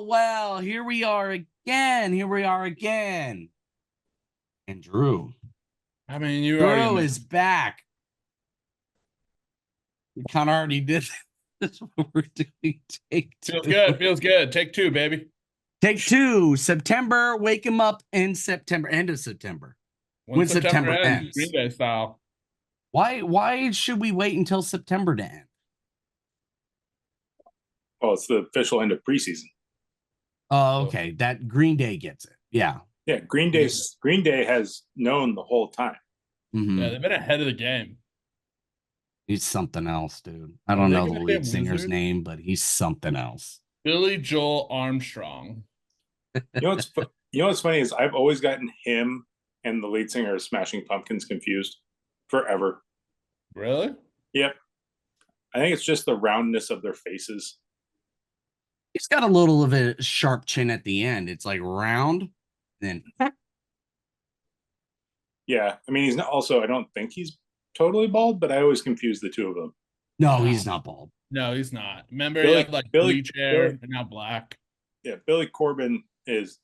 Well, here we are again. And Drew. I mean, Drew is back. We kind of already did this. That's what we're doing. Take two. Feels good. Take two, baby. Take two. September. Wake him up in September. End of September. When September ends. Green Day style. Why should we wait until September to end? Well, it's the official end of preseason. Oh, okay. That Green Day gets it. Yeah. Yeah, Green Day has known the whole time. Mm-hmm. Yeah, they've been ahead of the game. He's something else, dude. I don't know the lead singer's name, but he's something else. Billy Joel Armstrong. You know what's funny is I've always gotten him and the lead singer of Smashing Pumpkins confused forever. Really? Yep. I think it's just the roundness of their faces. He's got a little of a sharp chin at the end. It's like round, then. Yeah, I mean, he's not. Also, I don't think he's totally bald, but I always confuse the two of them. No, he's not bald. No, he's not. Remember, he had like bleach hair and now black. Yeah, Billy Corbin is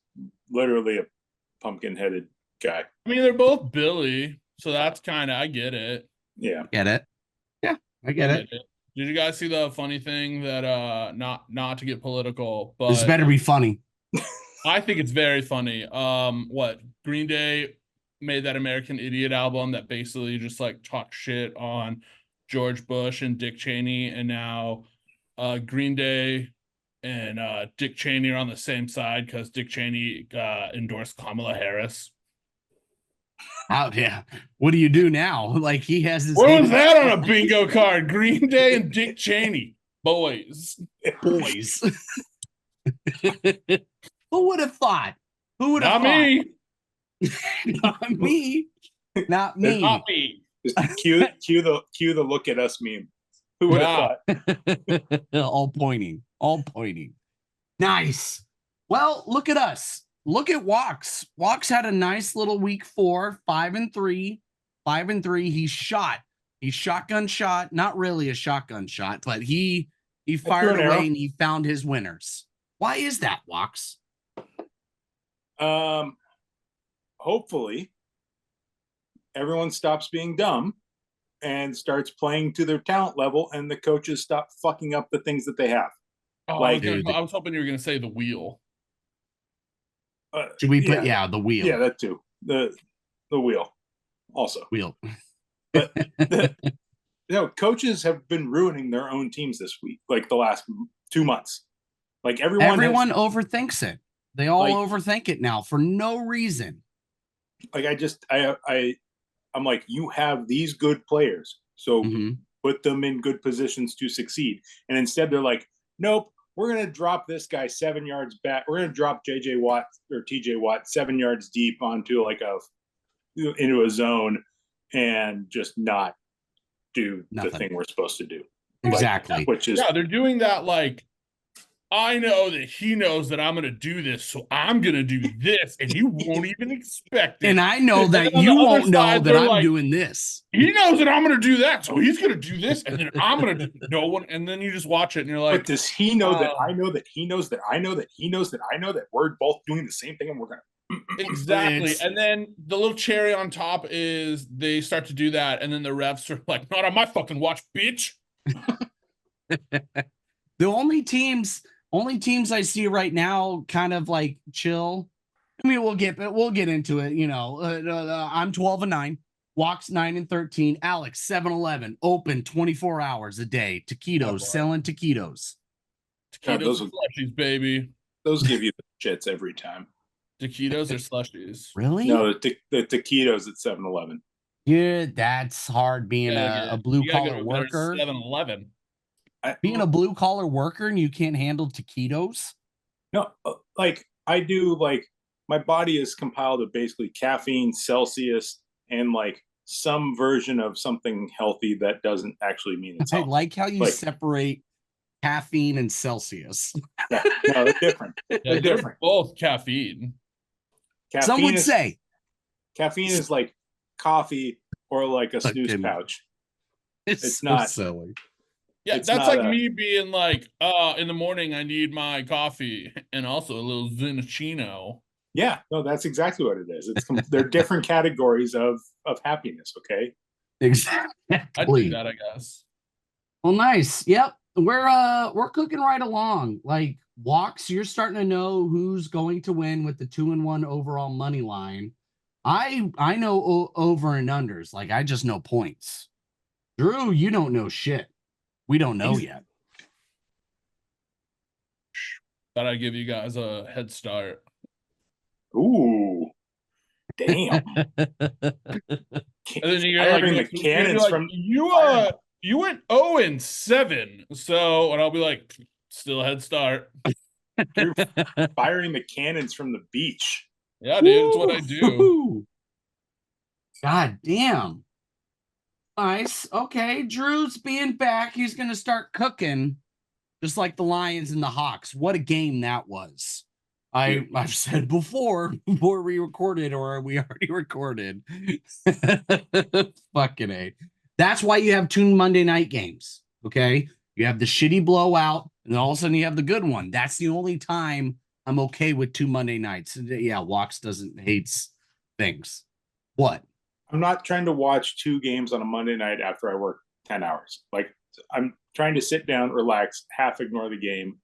literally a pumpkin-headed guy. I mean, they're both Billy, so that's kind of, I get it. Yeah, get it. Yeah, I get it. Did you guys see the funny thing that not to get political, but this better be funny. I think it's very funny. What Green Day made that American Idiot album that basically just like talk shit on George Bush and Dick Cheney, and now Green Day and Dick Cheney are on the same side because Dick Cheney endorsed Kamala Harris. Oh yeah. What do you do now? Like he has his. What was that on a bingo card? Green Day and Dick Cheney, boys. Who would have thought? Who would have thought? Me. Not me. Not me. Not me. Just cue the look at us meme. Who would have thought? All pointing. Nice. Well, look at us. Look at Walks. Walks had a nice little week 4, 5-3. 5-3. He shotgun shot. Not really a shotgun shot, but he fired away and he found his winners. Why is that, Walks? Hopefully everyone stops being dumb and starts playing to their talent level, and the coaches stop fucking up the things that they have. Oh, I was hoping you were going to say the wheel. Should we put the wheel? Yeah, that too. The wheel also. Wheel. But coaches have been ruining their own teams this week, like the last 2 months. Like everyone overthinks it. They all overthink it now for no reason. Like I'm like, you have these good players, so put them in good positions to succeed. And instead they're like, nope, we're going to drop this guy 7 yards back. We're going to drop JJ Watt or TJ Watt 7 yards deep onto into a zone and just not do the thing we're supposed to do. Exactly. Which is they're doing that like, I know that he knows that I'm going to do this, so I'm going to do this, and you won't even expect it. And I know that you won't know that I'm doing this. He knows that I'm going to do that, so he's going to do this, and then I'm going to do no one. And then you just watch it, and you're like, but does he know that I know that he knows that I know that he knows that I know that we're both doing the same thing, and we're going to exactly. And then the little cherry on top is they start to do that, and then the refs are like, not on my fucking watch, bitch. The only teams I see right now kind of like chill. I mean, we'll get into it. You know, I'm 12-9, Walks 9-13, Alex 7-11, open 24 hours a day. Taquitos, selling taquitos. Taquitos are slushies, baby. Those give you the shits every time. Taquitos are slushies. Really? No, the taquitos at 7-Eleven. Yeah, that's hard being a blue collar worker. 7-Eleven. Being a blue collar worker and you can't handle taquitos. No, like I do. Like my body is compiled of basically caffeine, Celsius, and like some version of something healthy that doesn't actually mean it's I healthy. like how you Like, separate caffeine and Celsius. yeah, no, they're different. Yeah, They're they're different. both caffeine. Some would say caffeine is like coffee or like a snooze fucking, pouch. it's It's so not. silly. Yeah, It's that's not like a. me being like, in the morning I need my coffee and also a little Zinachino. Yeah, no, that's exactly what it is. They're different categories of happiness. Okay. I'd do Exactly. that, I guess. Well, nice. Yep. We're cooking right along. Like walks, you're starting to know who's going to win with the 2-1 overall money line. I know over and unders. Like I just know points. Drew, you don't know shit. We don't know yet. Thought I'd give you guys a head start. Ooh, damn. And then you're like, Firing the you're gonna be cannons like, from you went 0-7. So, and I'll be like, still a head start. Drew firing the cannons from the beach. Yeah, dude, it's what I do. God damn. Nice. Okay, Drew's being back. He's gonna start cooking, just like the Lions and the Hawks. What a game that was. I've said before we recorded, or we already recorded. Fucking A. That's why you have two Monday night games. Okay. You have the shitty blowout, and then all of a sudden you have the good one. That's the only time I'm okay with two Monday nights. Yeah, Walks doesn't hates things. What? I'm not trying to watch two games on a Monday night after I work 10 hours. Like I'm trying to sit down, relax, half ignore the game.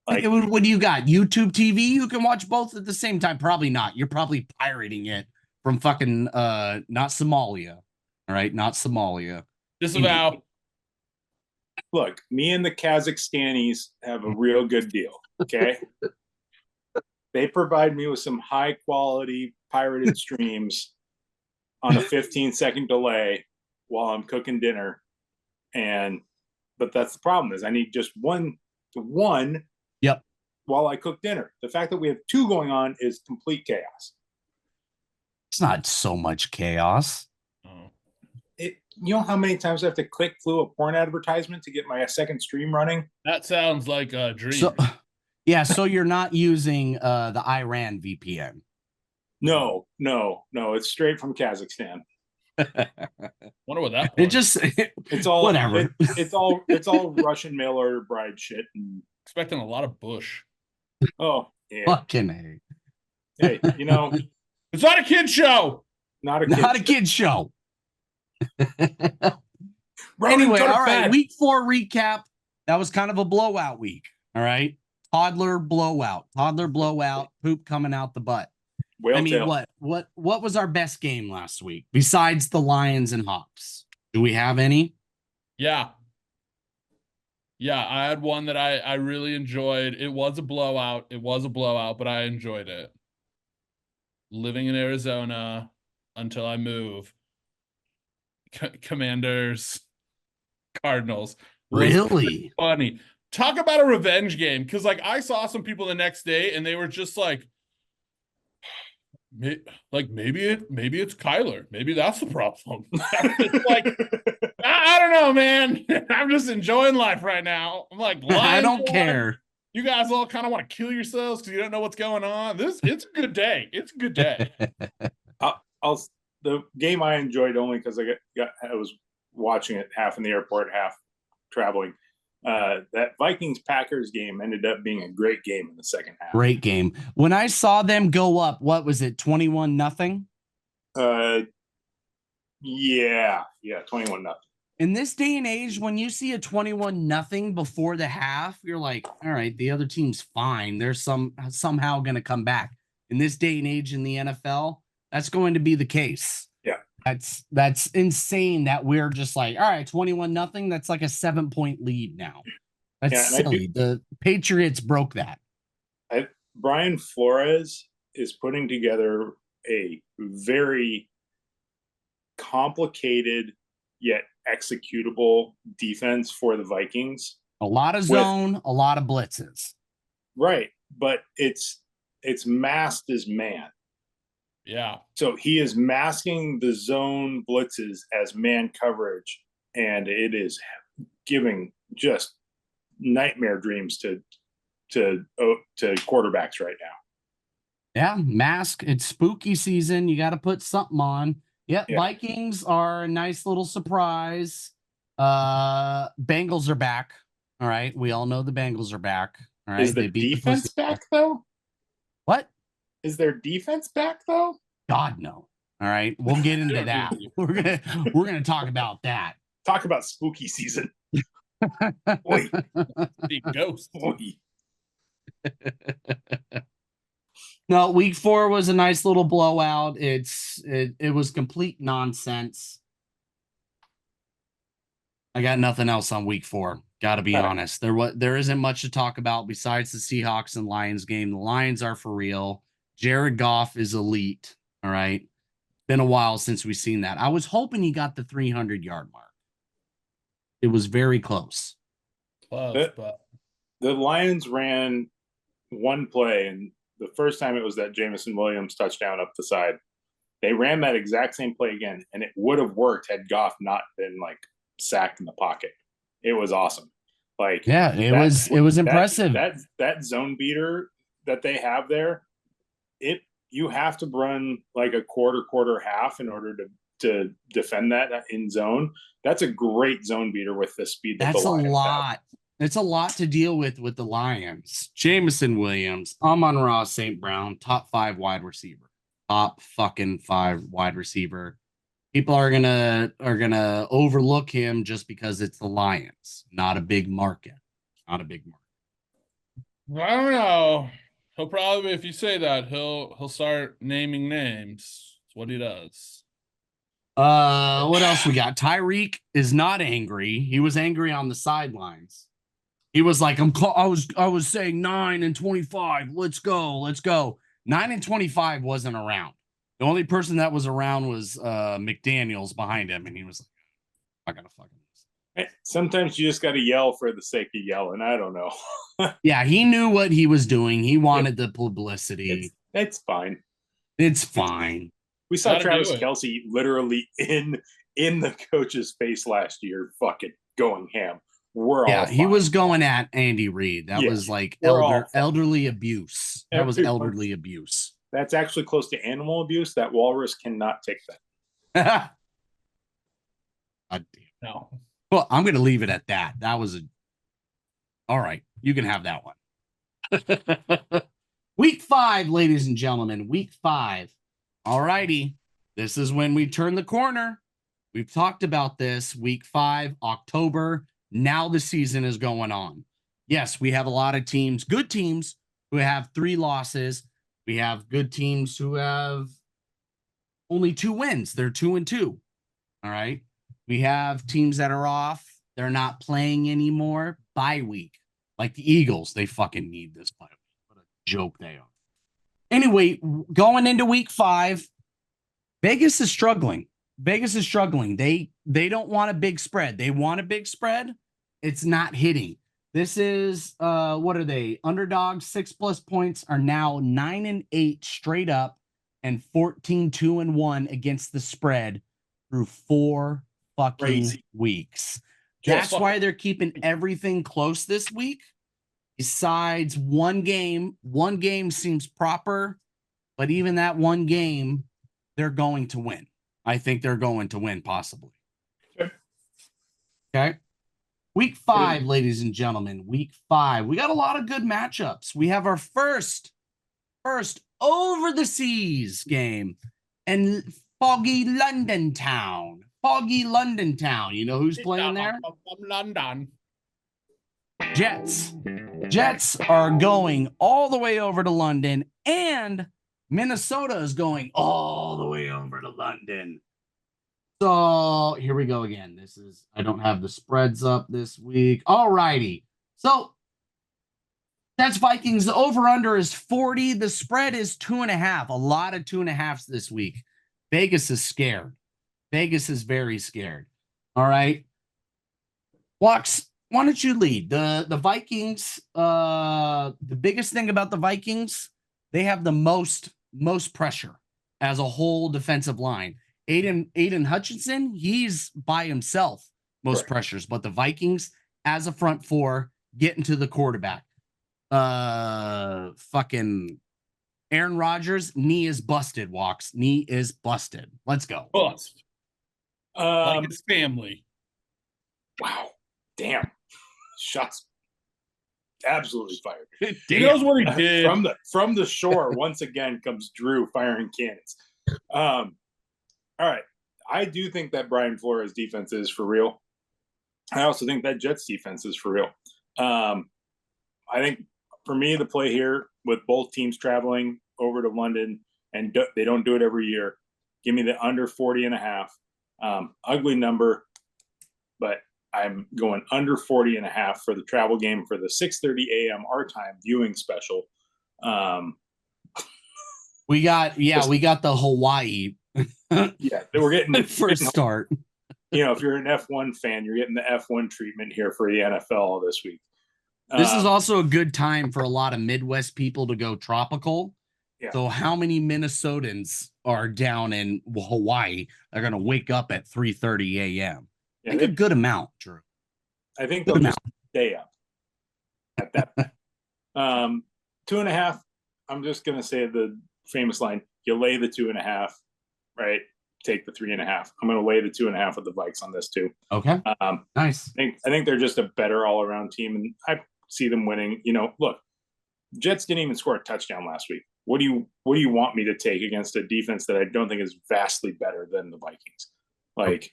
Like, what do you got? YouTube TV? You can watch both at the same time. Probably not. You're probably pirating it from fucking not Somalia. All right, not Somalia. Disavow. Look, me and the Kazakhstanis have a real good deal. Okay. They provide me with some high quality pirated streams on a 15-second delay while I'm cooking dinner. But that's the problem is I need just one. Yep. While I cook dinner. The fact that we have two going on is complete chaos. It's not so much chaos. Oh. You know how many times I have to click through a porn advertisement to get my second stream running? That sounds like a dream. So, yeah, so you're not using the Iran VPN. No, it's straight from Kazakhstan. Wonder what that. It's all whatever. It's all Russian mail order bride shit. And expecting a lot of Bush. Oh yeah, fucking A. Hey, it's not a kid show. Not a kid show. Anyway, all right. Week 4 recap. That was kind of a blowout week. All right. Toddler blowout. Poop coming out the butt. I mean, what was our best game last week besides the Lions and Hawks? Do we have any? Yeah, I had one that I really enjoyed. It was a blowout, but I enjoyed it. Living in Arizona until I move. Commanders, Cardinals. Really funny. Talk about a revenge game, because like I saw some people the next day and they were just like maybe it's Kyler. Maybe that's the problem. Like I don't know, man. I'm just enjoying life right now. I'm like, I don't care. You guys all kind of want to kill yourselves because you don't know what's going on. It's a good day. It's a good day. The game I enjoyed only because I was watching it half in the airport, half traveling. That Vikings Packers game ended up being a great game in the second half. Great game. When I saw them go up, what was it? 21-0? Yeah, 21-0. In this day and age, when you see a 21-0 before the half, you're like, all right, the other team's fine. They're somehow going to come back. In this day and age in the NFL, that's going to be the case. Yeah. That's insane that we're just like, all right, 21-0. That's like a 7-point lead now. That's silly. The Patriots broke that. Brian Flores is putting together a very complicated yet executable defense for the Vikings. A lot of zone, a lot of blitzes. Right, but it's masked as man. Yeah. So he is masking the zone blitzes as man coverage, and it is giving just nightmare dreams to quarterbacks right now. Yeah, mask. It's spooky season. You got to put something on. Yep, Yeah. Vikings are a nice little surprise. Bengals are back. All right, we all know the Bengals are back. All right, Is the they beat defense the back though? What? Is their defense back though? God no. All right, we'll get into that. We're gonna talk about that. Talk about spooky season. Boy, The ghost. boy. No, week 4 was a nice little blowout. It was complete nonsense. I got nothing else on week 4. Got to be honest. There isn't much to talk about besides the Seahawks and Lions game. The Lions are for real. Jared Goff is elite. All right. Been a while since we've seen that. I was hoping he got the 300-yard mark. It was very close. Close, but The Lions ran one play, and the first time it was that Jameson Williams touchdown up the side. They ran that exact same play again, and it would have worked had Goff not been like sacked in the pocket. It was awesome. Like, yeah, it was impressive. That zone beater that they have there, you have to run like a quarter, half in order to defend that in zone. That's a great zone beater with the speed that That's the Lions a lot. have. It's a lot to deal with the Lions. Jameson Williams, Amon-Ra St. Brown, top 5 wide receiver. Top fucking 5 wide receiver. People are gonna overlook him just because it's the Lions. Not a big market. Not a big market. I don't know. He'll probably, if you say that, he'll start naming names. That's what he does. What else we got? Tyreek is not angry. He was angry on the sidelines. He was like, I was saying 9 and 25. Let's go. 9 and 25 wasn't around. The only person that was around was McDaniels behind him, and he was like, I gotta fucking. Sometimes you just got to yell for the sake of yelling. I don't know. Yeah, he knew what he was doing. He wanted the publicity. It's fine. It's fine. We saw Travis Kelce literally in the coach's face last year, fucking going ham. He was going at Andy Reid. That was like elderly abuse. That was elderly abuse. That's actually close to animal abuse. That walrus cannot take that. God damn. No. Well, I'm going to leave it at that. That was all right. You can have that one. Week 5, ladies and gentlemen. Week 5. All righty. This is when we turn the corner. We've talked about this. Week 5, October. Now the season is going on. Yes, we have a lot of teams, good teams, who have 3 losses. We have good teams who have only 2 wins. They're 2-2. All right. We have teams that are off. They're not playing anymore. Bye week. Like the Eagles, they fucking need this bye week. What a joke they are. Anyway, going into week 5, Vegas is struggling. They don't want a big spread. They want a big spread. It's not hitting. This is what are they? Underdogs 6+ points are now 9-8 straight up and 14-2-1 against the spread through 4 fucking weeks. That's why they're keeping everything close this week. Besides one game seems proper, but even that one game, they're going to win. I think they're going to win, possibly. Okay. Week 5, ladies and gentlemen. Week 5. We got a lot of good matchups. We have our first over the seas game in foggy London town. You know who's playing there? London. Jets. Jets are going all the way over to London, and Minnesota is going all the way over to London. So here we go again. I don't have the spreads up this week. All righty. So Jets Vikings, the over-under is 40. The spread is 2.5. A lot of 2.5s this week. Vegas is scared. Vegas is very scared. All right. Walks, Why don't you lead? The Vikings, the biggest thing about the Vikings, they have the most pressure as a whole defensive line. Aiden Hutchinson, he's by himself most Correct. pressures, but the Vikings as a front four getting to the quarterback. Fucking Aaron Rodgers, knee is busted, Walks. Knee is busted. Let's go. Bust. Like his family. Wow. Damn. Shots absolutely fired. He knows what he did. From the shore, once again comes Drew firing cannons. All right. I do think that Brian Flores defense is for real. I also think that Jets defense is for real. I think for me, the play here with both teams traveling over to London, and they don't do it every year, give me the under 40.5. Ugly number, but I'm going under 40.5 for the travel game for the 6:30 a.m. our time viewing special. We got the Hawaii. Yeah, we're getting first start. You know, if you're an F1 fan, you're getting the F1 treatment here for the NFL this week. This is also a good time for a lot of Midwest people to go tropical. Yeah. So how many Minnesotans are down in Hawaii? They're going to wake up at 3:30 a.m. Yeah, I think a good amount, Drew. I think they'll just stay up at that point. 2.5. I'm just going to say the famous line, you lay the 2.5, right? Take the 3.5. I'm going to lay the 2.5 with the Vikes on this too. Okay. Nice. I think they're just a better all-around team, and I see them winning. You know, look, Jets didn't even score a touchdown last week. What do you want me to take against a defense that I don't think is vastly better than the Vikings? Like,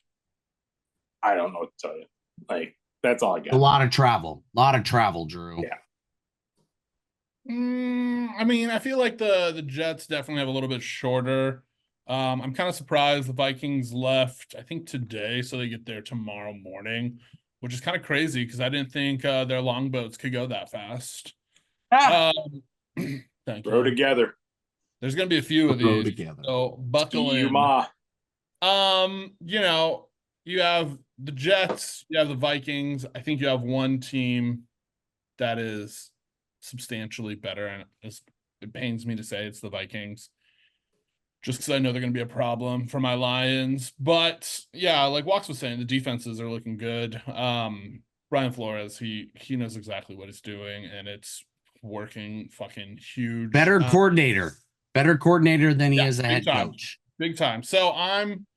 I don't know what to tell you. Like, that's all I got. A lot of travel, Drew. Yeah. I mean, I feel like the Jets definitely have a little bit shorter. I'm kind of surprised the Vikings left, I think today, so they get there tomorrow morning, which is kind of crazy because I didn't think their longboats could go that fast. Thank Row you. Together. There's gonna be a few of these, together. so buckle in. You know, you have the Jets, you have the Vikings. I think you have one team that is substantially better, and it pains me to say it's the Vikings, just because I know they're going to be a problem for my Lions. But yeah, like Walks was saying, the defenses are looking good. Brian Flores, he knows exactly what he's doing, and it's working fucking huge. Better coordinator than he is a head coach. Big time. So I'm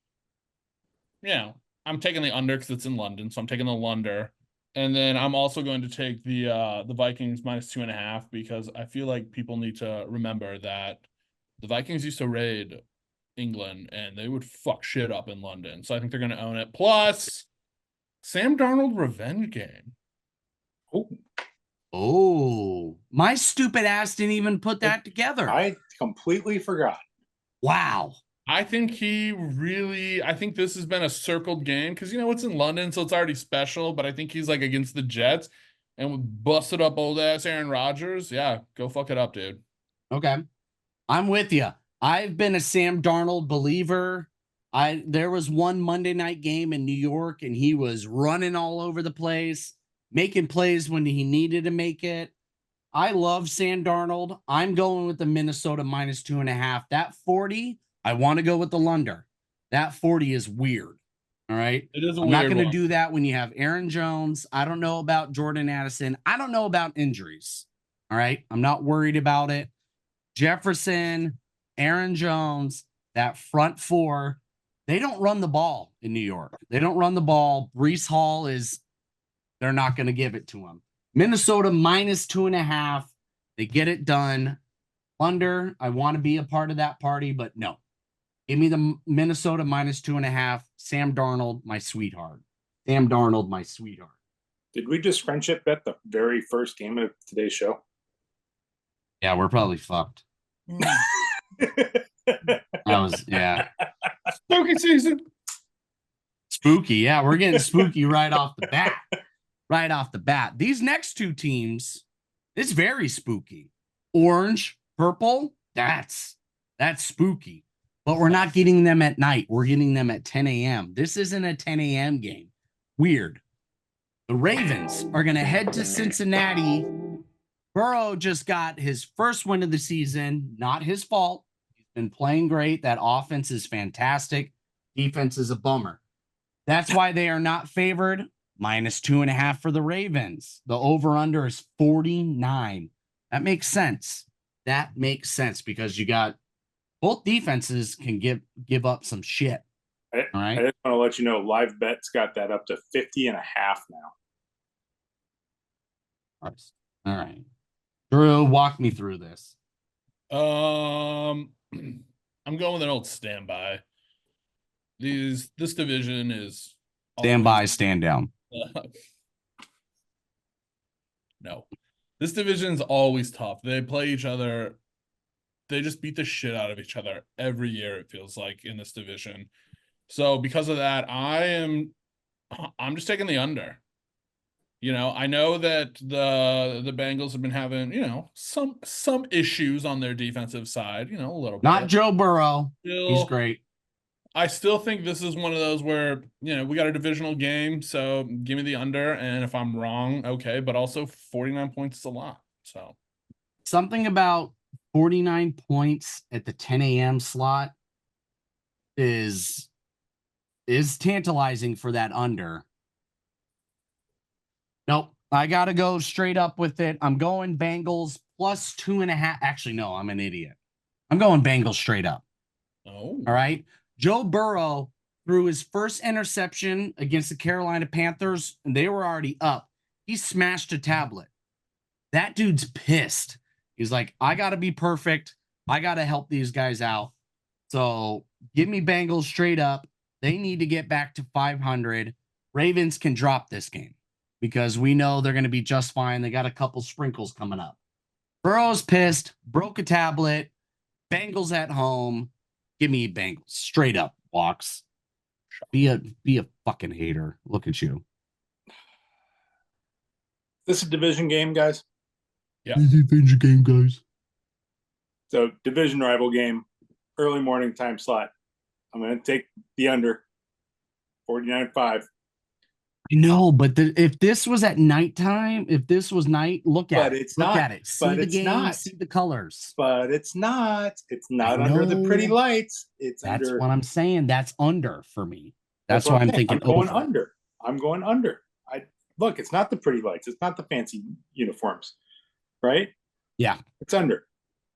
taking the under because it's in London, so I'm taking the Lunder. And then I'm also going to take the Vikings -2.5 because I feel like people need to remember that the Vikings used to raid England and they would fuck shit up in London. So I think they're going to own it. Plus, Sam Darnold revenge game. Oh, my stupid ass didn't even put that together. I completely forgot. Wow. I think this has been a circled game because, you know, it's in London, so it's already special. But I think he's like against the Jets and busted up old ass Aaron Rodgers. Yeah, go fuck it up, dude. Okay. I'm with you. I've been a Sam Darnold believer. There was one Monday night game in New York and he was running all over the place, making plays when he needed to make it. I love Sam Darnold. I'm going with the Minnesota -2.5. That 40, I want to go with the Lunder. That 40 is weird. All right. It is a I'm weird not going to one. do that when you have Aaron Jones. I don't know about Jordan Addison. I don't know about injuries. All right. I'm not worried about it. Jefferson, Aaron Jones, that front four, they don't run the ball in New York. They don't run the ball. Breece Hall they're not going to give it to him. Minnesota -2.5. They get it done. Under, I want to be a part of that party, but no. Give me the Minnesota -2.5. Sam Darnold, my sweetheart. Sam Darnold, my sweetheart. Did we just friendship bet the very first game of today's show? Yeah, we're probably fucked. Yeah. Spooky season. Spooky. Yeah, we're getting spooky right off the bat. Right off the bat. These next two teams, it's very spooky. Orange, purple, that's spooky. But we're not getting them at night. We're getting them at 10 a.m. This isn't a 10 a.m. game. Weird. The Ravens are going to head to Cincinnati. Burrow just got his first win of the season. Not his fault. He's been playing great. That offense is fantastic. Defense is a bummer. That's why they are not favored. -2.5 for the Ravens. The over-under is 49. That makes sense. That makes sense because you got both defenses can give up some shit. All right. I just want to let you know, live bets got that up to 50.5 now. All right. Drew, walk me through this. I'm going with an old standby. This division is stand by, stand down. No. This division is always tough. They play each other. They just beat the shit out of each other every year, it feels like, in this division. So because of that, I'm just taking the under. I know that the Bengals have been having, some issues on their defensive side, a little bit. Not Joe Burrow. He's great. I still think this is one of those where, we got a divisional game, so give me the under, and if I'm wrong, okay, but also 49 points is a lot. So something about 49 points at the 10 a.m. slot is tantalizing for that under. Nope. I got to go straight up with it. I'm going Bengals +2.5. Actually, no, I'm an idiot. I'm going Bengals straight up. Oh. All right. Joe Burrow threw his first interception against the Carolina Panthers, and they were already up. He smashed a tablet. That dude's pissed. He's like, I got to be perfect. I got to help these guys out. So give me Bengals straight up. They need to get back to 500. Ravens can drop this game because we know they're going to be just fine. They got a couple sprinkles coming up. Burrow's pissed, broke a tablet. Bengals at home. Give me Bengals straight up. Walks. Be a fucking hater. Look at you. This is a division game, guys. Yeah. This is a division game, guys. So division rival game, early morning time slot. I'm going to take the under 49.5. No, but if this was at nighttime, if this was night, look at it. Look at it. See the game, see the colors. But it's not. It's not under the pretty lights. That's what I'm saying. That's under for me. That's why I'm thinking I'm going under. I'm going under. Look, it's not the pretty lights. It's not the fancy uniforms. Right? Yeah. It's under.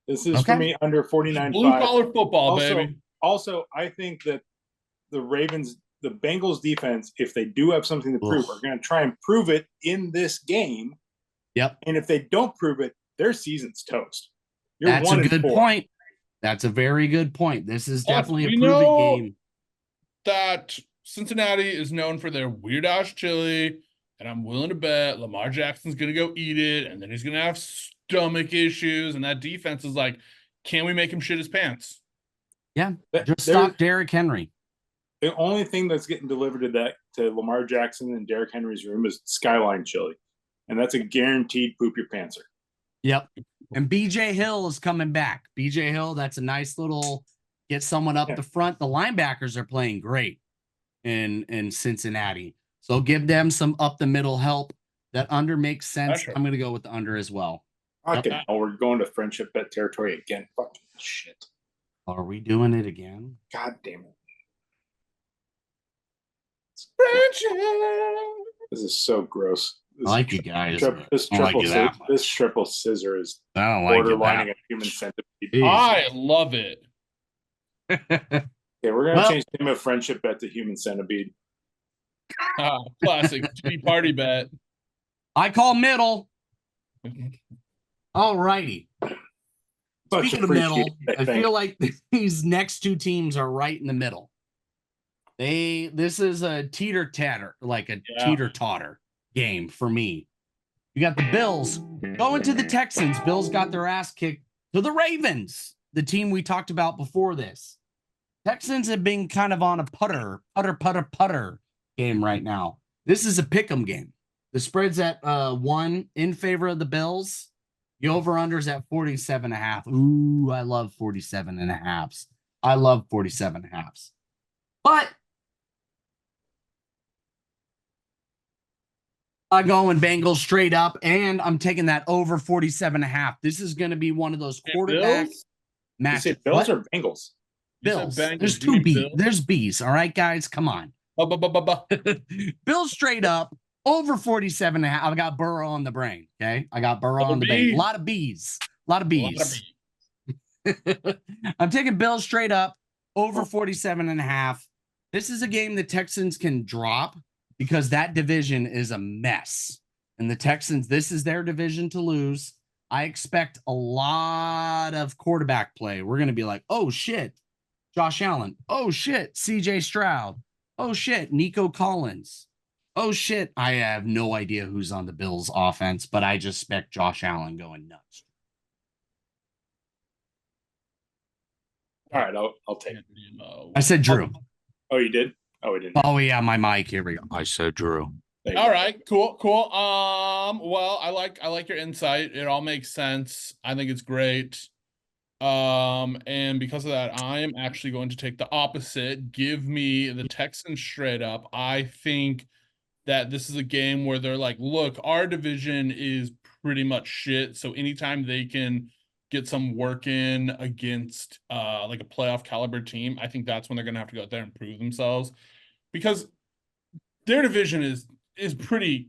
This is for me under 49.5. Blue collar football, baby. Also, I think that the Bengals defense, if they do have something to prove, are going to try and prove it in this game. Yep. And if they don't prove it, their season's toast. That's a good point. That's a very good point. This is definitely a prove-it game. That Cincinnati is known for their weird-ass chili, and I'm willing to bet Lamar Jackson's going to go eat it, and then he's going to have stomach issues, and that defense is like, can we make him shit his pants? Yeah. Just stop Derrick Henry. The only thing that's getting delivered to Lamar Jackson and Derrick Henry's room is Skyline chili. And that's a guaranteed poop your pantser. Yep. And BJ Hill is coming back. BJ Hill, that's a nice little get someone up the front. The linebackers are playing great in Cincinnati. So give them some up the middle help. That under makes sense. I'm going to go with the under as well. Okay. Oh, we're going to friendship bet territory again. Fucking shit. Are we doing it again? God damn it. This is so gross. I like you guys. This triple scissor is borderlining a human centipede. I love it. Okay, we're gonna change the name of friendship bet to human centipede. Classic tea party bet. I call middle. All righty. Speaking of middle, I feel like these next two teams are right in the middle. This is a teeter-tatter, like a teeter-totter game for me. You got the Bills going to the Texans. Bills got their ass kicked to the Ravens, the team we talked about before this. Texans have been kind of on a putter game right now. This is a pick'em game. The spread's at 1 in favor of the Bills. The over-under's at 47.5. Ooh, I love 47.5. I love 47.5. But I'm going Bengals straight up, and I'm taking that over 47.5. This is going to be one of those quarterback Bills? You matches. say Bills or Bengals? You said Bills. Bengals. There's You mean two B's. Bills? There's B's. All right, guys, come on. Bills straight up over 47.5. I got Burrow on the brain. Okay, I got Burrow on the brain. A lot of B's. A lot of B's. I'm taking Bills straight up over 47.5. This is a game the Texans can drop because that division is a mess. And the Texans, this is their division to lose. I expect a lot of quarterback play. We're going to be like, oh, shit, Josh Allen. Oh, shit, CJ Stroud. Oh, shit, Nico Collins. Oh, shit, I have no idea who's on the Bills offense, but I just expect Josh Allen going nuts. All right, I'll take it. I said Drew. Oh, you did? Oh, we didn't. Oh, yeah, my mic. Here we go. I said Drew. All right, cool. Well, I like your insight. It all makes sense. I think it's great. And because of that, I am actually going to take the opposite. Give me the Texans straight up. I think that this is a game where they're like, look, our division is pretty much shit. So anytime they can get some work in against like a playoff caliber team, I think that's when they're gonna have to go out there and prove themselves. Because their division is pretty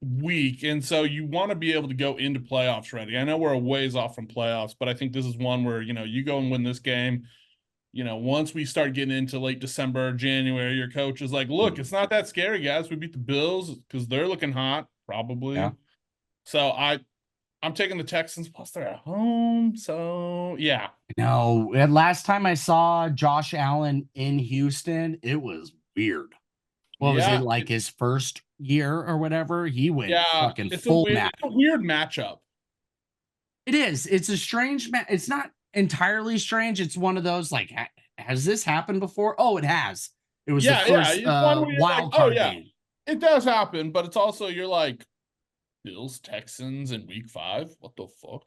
weak, and so you want to be able to go into playoffs ready. I know we're a ways off from playoffs, but I think this is one where, you go and win this game. Once we start getting into late December, January, your coach is like, look, it's not that scary, guys. We beat the Bills because they're looking hot, probably. Yeah. So I'm taking the Texans, plus they're at home. So yeah. No, last time I saw Josh Allen in Houston, it was weird. What was it, like his first year or whatever? He went fucking full match. It's a weird matchup. It is. It's a strange match. It's not entirely strange. It's one of those like, has this happened before? Oh, it has. It was the first wild card game. It does happen, but it's also, you're like, Bills Texans in week 5. What the fuck?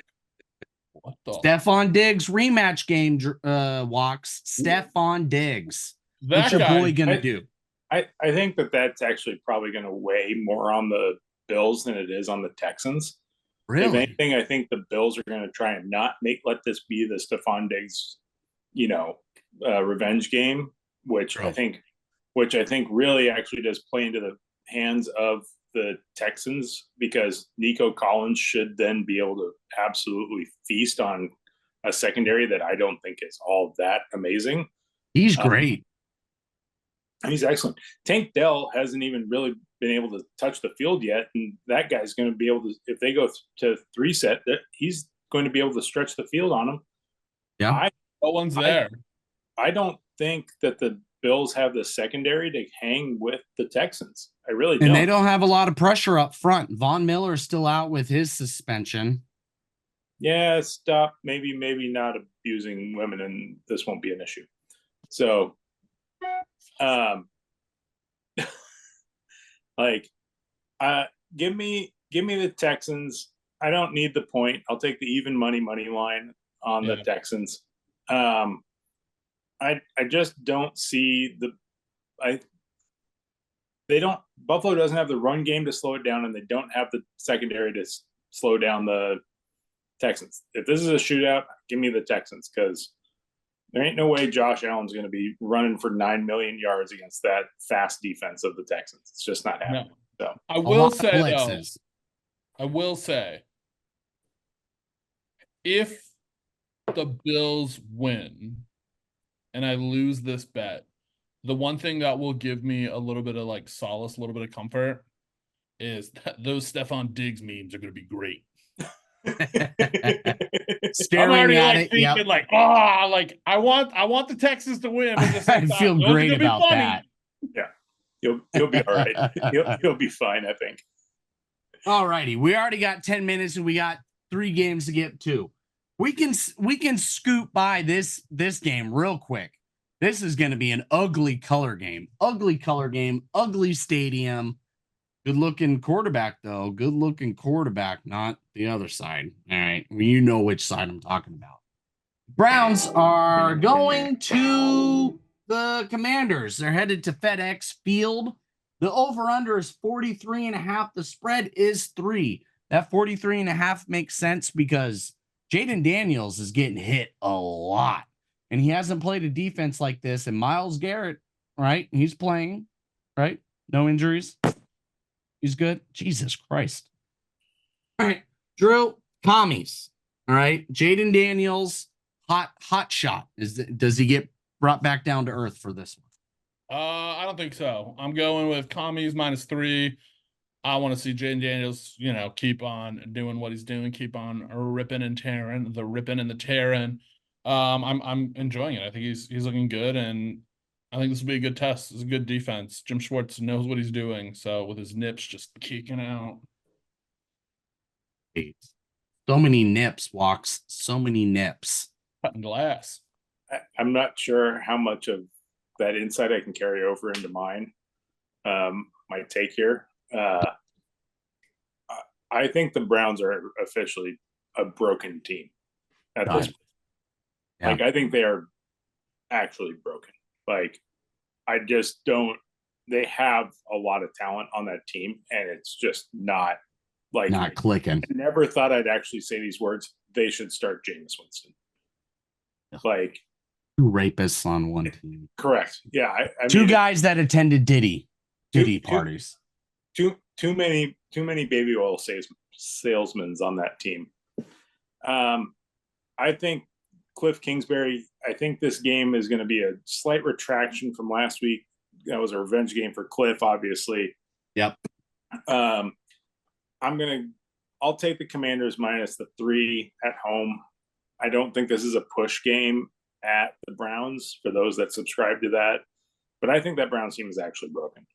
What the? Stephon Diggs rematch game. Walks. Stephon Diggs. What's your boy gonna do? I think that's actually probably going to weigh more on the Bills than it is on the Texans. Really? If anything, I think the Bills are going to try and not let this be the Stephon Diggs, revenge game, which I think really actually does play into the hands of the Texans, because Nico Collins should then be able to absolutely feast on a secondary that I don't think is all that amazing. He's great. He's excellent. Tank Dell hasn't even really been able to touch the field yet, and that guy's going to be able to, if they go to 3 set, he's going to be able to stretch the field on him. Yeah, no one's there. I don't think that the Bills have the secondary to hang with the Texans. I really don't. And they don't have a lot of pressure up front. Von Miller is still out with his suspension. Yeah, stop. Maybe not abusing women, and this won't be an issue. So, give me the Texans. I don't need the point. I'll take the even money line on the Texans. I just don't see Buffalo doesn't have the run game to slow it down, and they don't have the secondary to slow down the Texans. If this is a shootout, give me the Texans, because there ain't no way Josh Allen's going to be running for 9 million yards against that fast defense of the Texans. It's just not happening. No. So I will say, if the Bills win and I lose this bet, the one thing that will give me a little bit of like solace, a little bit of comfort, is that those Stephon Diggs memes are going to be great. Staring I'm already at thinking I want the Texans to win. I feel great about that. Yeah, you'll be all right. You'll be fine, I think. All righty, we already got 10 minutes and we got 3 games to get to. We can scoot by this game real quick. This is going to be an ugly color game, ugly stadium. Good looking quarterback, though. Good looking quarterback, not the other side. All right. Well, you know which side I'm talking about. Browns are going to the Commanders. They're headed to FedEx Field. The over-under is 43.5. The spread is 3. That 43.5 makes sense because Jaden Daniels is getting hit a lot. And he hasn't played a defense like this. And Myles Garrett, right? He's playing, right? No injuries. He's good. Jesus Christ. All right. Drew, commies. All right. Jaden Daniels, hot shot. Does he get brought back down to earth for this one? I don't think so. I'm going with commies -3. I want to see Jaden Daniels, keep on doing what he's doing, keep on ripping and tearing, the ripping and the tearing. I'm enjoying it. I think he's looking good, and I think this will be a good test. It's a good defense. Jim Schwartz knows what he's doing, so with his nips just kicking out. So many nips, Walks. So many nips. Cutting glass. I'm not sure how much of that insight I can carry over into mine. My take here. I think the Browns are officially a broken team at this point. Yeah. Like, I think they are actually broken. Like, I just don't. They have a lot of talent on that team, and it's just not clicking. I never thought I'd actually say these words. They should start Jameis Winston. Like, 2 rapists on one team. Correct. Yeah. I Two guys that attended Diddy parties. Too many baby oil salesmen on that team. I think Cliff Kingsbury. I think this game is going to be a slight retraction from last week. That was a revenge game for Cliff, obviously. Yep. I'll take the Commanders -3 at home. I don't think this is a push game at the Browns for those that subscribe to that, but I think that Browns team is actually broken.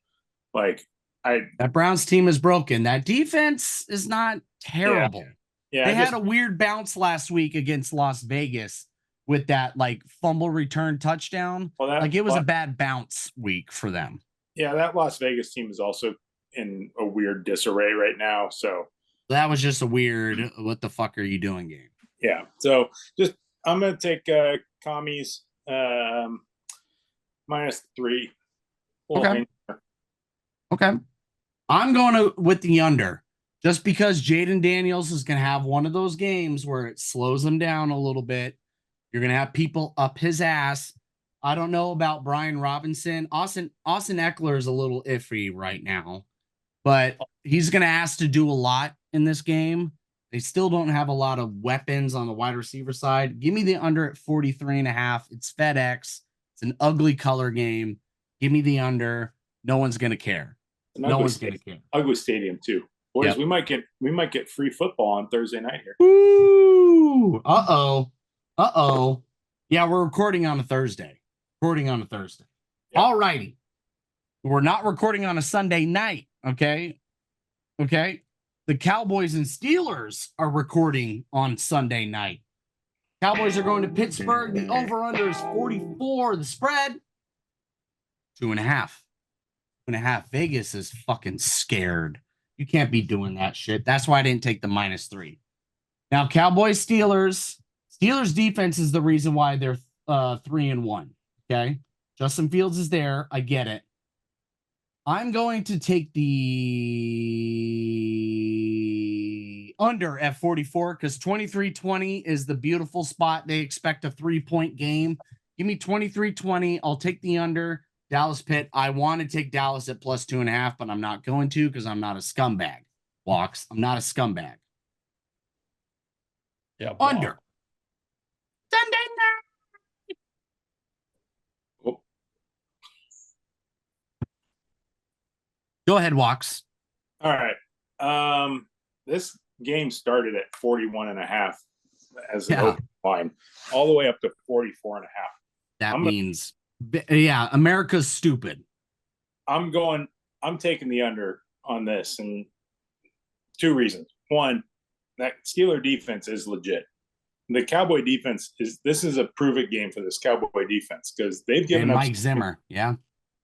That Browns team is broken. That defense is not terrible. Yeah, they had a weird bounce last week against Las Vegas with that fumble return touchdown. It was a bad bounce week for them. Yeah, that Las Vegas team is also in a weird disarray right now. So that was just a weird what the fuck are you doing game. Yeah. So I'm gonna take commies -3. Okay. I'm going with the under just because Jaden Daniels is going to have one of those games where it slows him down a little bit. You're going to have people up his ass. I don't know about Brian Robinson. Austin Eckler is a little iffy right now, but he's going to ask to do a lot in this game. They still don't have a lot of weapons on the wide receiver side. Give me the under at 43.5. It's FedEx. It's an ugly color game. Give me the under. No one's going to care. No one's going to care. Ugly stadium too. Boys, we might get free football on Thursday night here. Ooh. Uh-oh. Yeah, we're recording on a Thursday. Yep. All righty. We're not recording on a Sunday night, okay? Okay? The Cowboys and Steelers are recording on Sunday night. Cowboys are going to Pittsburgh. The over-under is 44. The spread, 2.5. 2.5. Vegas is fucking scared. You can't be doing that shit. That's why I didn't take the -3. Now, Cowboys, Steelers. Steelers defense is the reason why they're 3-1. Okay? Justin Fields is there. I get it. I'm going to take the under at 44 because 23-20 is the beautiful spot. They expect a 3-point game. Give me 23-20. I'll take the under. Dallas Pitt. I want to take Dallas at +2.5, but I'm not going to because I'm not a scumbag. Walks. I'm not a scumbag. Yeah. Under. Sunday night. Oh. Go ahead, Walks. All right. This game started at 41.5 as an open line, all the way up to 44.5. That means, America's stupid. I'm taking the under on this, and 2 reasons. One, that Steeler defense is legit. The Cowboy defense this is a prove-it game for this Cowboy defense because they've given up Mike Zimmer. Yeah.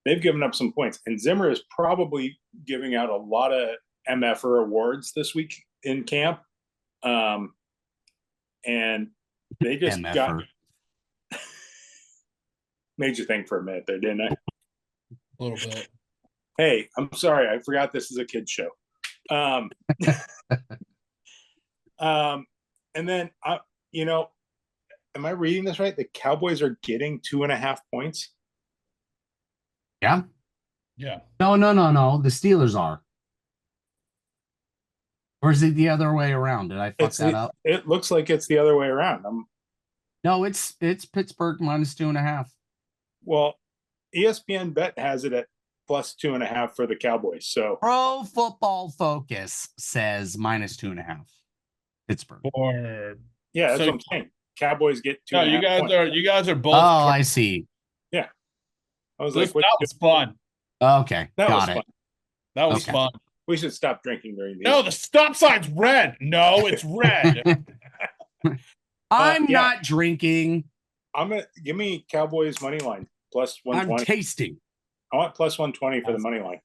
They've given up some points, and Zimmer is probably giving out a lot of MFR awards this week in camp. And they just got made you think for a minute there, didn't I? A little bit. Hey, I'm sorry. I forgot this is a kid's show. Um, and then am I reading this right? The Cowboys are getting 2.5 points. Yeah. Yeah. No. The Steelers are. Or is it the other way around? Did I fuck that up? It looks like it's the other way around. No, it's Pittsburgh -2.5. Well, ESPN Bet has it at +2.5 for the Cowboys. So Pro Football Focus says -2.5. Pittsburgh. Yeah, that's what I'm saying. Cowboys get 2.5 No, you guys are both. Oh, I see. Yeah. I was that like, was fun. Okay. That was Got it. fun. That was fun. We should stop drinking during these. No, the stop sign's red. No, it's red. I'm not drinking. I'm gonna give me Cowboys money line +120. I'm tasting. I want +120 for the money line.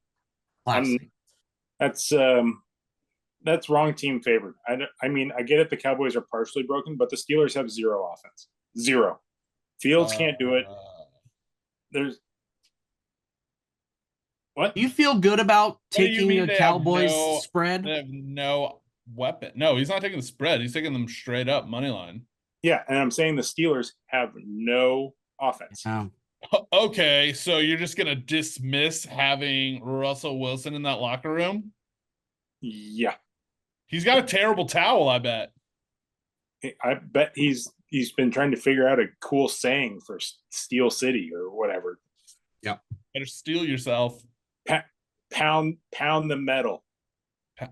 That's wrong team favored. I mean, I get it. The Cowboys are partially broken, but the Steelers have 0 offense. 0. Fields can't do it. There's what? Do you feel good about taking a Cowboys spread? They have no weapon. No, he's not taking the spread. He's taking them straight up money line. Yeah, and I'm saying the Steelers have no offense. Oh. Okay, so you're just gonna dismiss having Russell Wilson in that locker room? Yeah, he's got a terrible towel. I bet he's been trying to figure out a cool saying for Steel City or whatever. Yeah, better steal yourself. Pound the metal.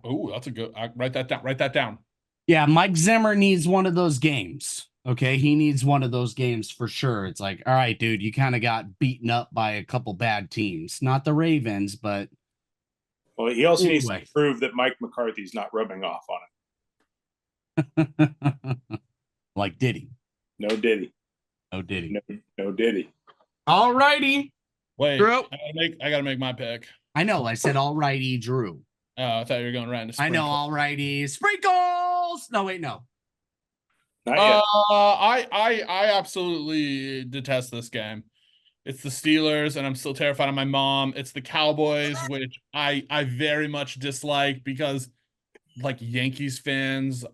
Oh, that's a good. Write that down. Write that down. Yeah, Mike Zimmer needs one of those games. Okay, he needs one of those games for sure. It's like, all right, dude, you kind of got beaten up by a couple bad teams. Not the Ravens, but well, he also needs to prove that Mike McCarthy's not rubbing off on him. Like Diddy. No Diddy. No Diddy. No Diddy. All righty. Wait, Drew. I gotta make my pick. I know. I said all righty, Drew. Oh, I thought you were going right into I know, all righty. Sprinkles. No, wait, no. Not yet. I absolutely detest this game. It's the Steelers, and I'm still terrified of my mom. It's the Cowboys, which I very much dislike because, like, Yankees fans,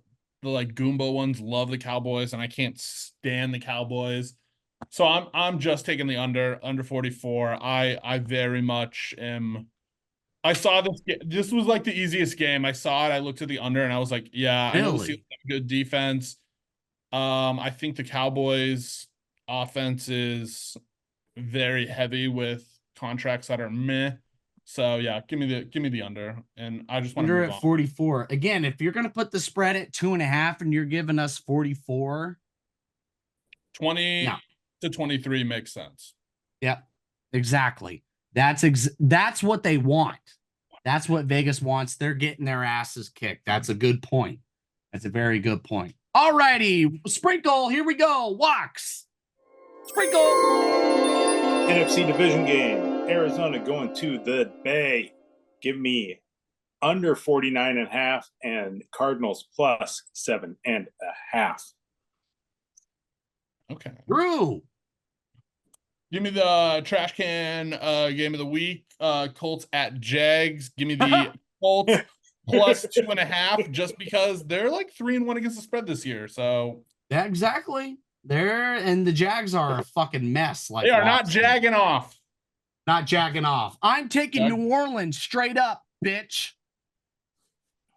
the like Goomba ones, love the Cowboys, and I can't stand the Cowboys. So I'm just taking the under 44. I very much am. I saw this. This was like the easiest game. I saw it. I looked at the under, and I was like, yeah, I know the Steelers have good defense. I think the Cowboys offense is very heavy with contracts that are meh. So yeah, give me the under. And I just want to under at 44. Again, if you're gonna put the spread at 2.5 and you're giving us 44, 20 to 23 makes sense. Yep, exactly. That's what they want. That's what Vegas wants. They're getting their asses kicked. That's a good point. That's a very good point. All righty, sprinkle. Here we go. Walks. Sprinkle. NFC division game. Arizona going to the Bay. Give me under 49.5 and Cardinals +7.5. Okay. Drew. Give me the trash can game of the week. Colts at Jags. Give me the Colts +2.5 just because they're like 3-1 against the spread this year. So yeah, exactly. And the Jags are a fucking mess. Like they are not jagging off. Not jagging off. I'm taking New Orleans straight up, bitch.